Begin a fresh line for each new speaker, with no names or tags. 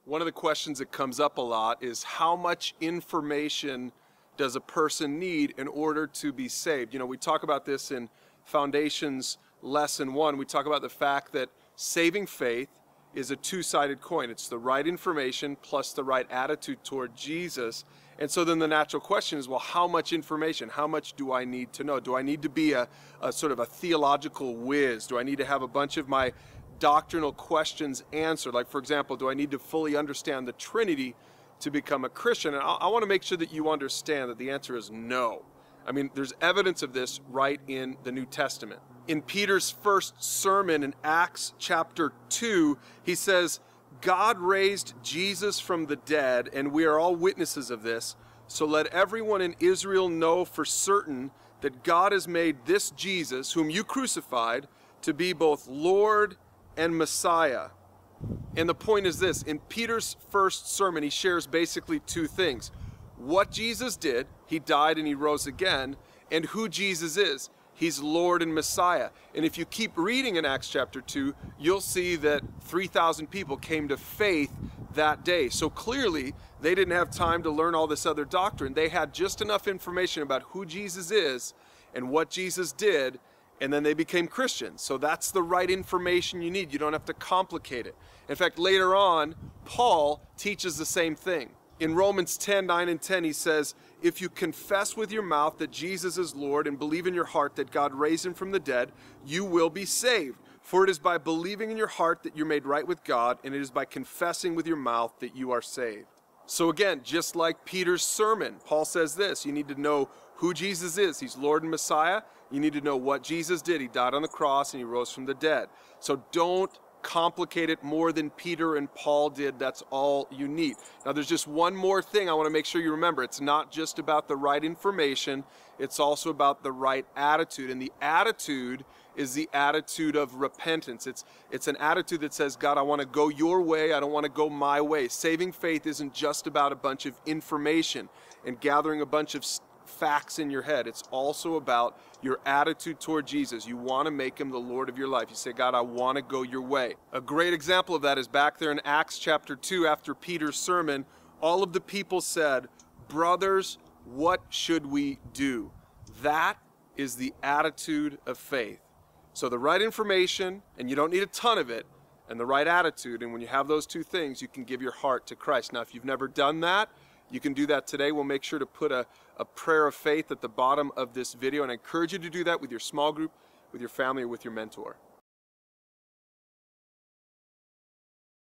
One of the questions that comes up a lot is how much information does a person need in order to be saved? You know, we talk about this in Foundations Lesson 1. We talk about the fact that saving faith is a two-sided coin. It's the right information plus the right attitude toward Jesus. And so then the natural question is, well, how much information? How much do I need to know? Do I need to be a sort of a theological whiz? Do I need to have a bunch of my doctrinal questions answered? Like, for example, do I need to fully understand the Trinity to become a Christian? And I want to make sure that you understand that the answer is no. I mean, there's evidence of this right in the New Testament. In Peter's first sermon in Acts chapter 2, he says, God raised Jesus from the dead, and we are all witnesses of this. So let everyone in Israel know for certain that God has made this Jesus, whom you crucified, to be both Lord and Messiah. And the point is this: in Peter's first sermon, he shares basically two things. What Jesus did, he died and he rose again, and who Jesus is. He's Lord and Messiah. And if you keep reading in Acts chapter 2, you'll see that 3,000 people came to faith that day. So clearly, they didn't have time to learn all this other doctrine. They had just enough information about who Jesus is and what Jesus did, and then they became Christians. So that's the right information you need. You don't have to complicate it. In fact, later on, Paul teaches the same thing. In Romans 10:9 and 10, he says, if you confess with your mouth that Jesus is Lord and believe in your heart that God raised him from the dead, you will be saved. For it is by believing in your heart that you're made right with God, and it is by confessing with your mouth that you are saved. So again, just like Peter's sermon, Paul says this: you need to know who Jesus is. He's Lord and Messiah. You need to know what Jesus did. He died on the cross and he rose from the dead. So don't complicate it more than Peter and Paul did. That's all you need. Now there's just one more thing I want to make sure you remember. It's not just about the right information. It's also about the right attitude. And the attitude is the attitude of repentance. It's an attitude that says, God, I want to go your way. I don't want to go my way. Saving faith isn't just about a bunch of information and gathering a bunch of facts in your head. It's also about your attitude toward Jesus. You want to make him the Lord of your life. You say, God, I want to go your way. A great example of that is back there in Acts chapter 2 after Peter's sermon. All of the people said, brothers, what should we do? That is the attitude of faith. So the right information, and you don't need a ton of it, and the right attitude, and when you have those two things, you can give your heart to Christ. Now, if you've never done that, you can do that today. We'll make sure to put a prayer of faith at the bottom of this video, and I encourage you to do that with your small group, with your family, or with your mentor.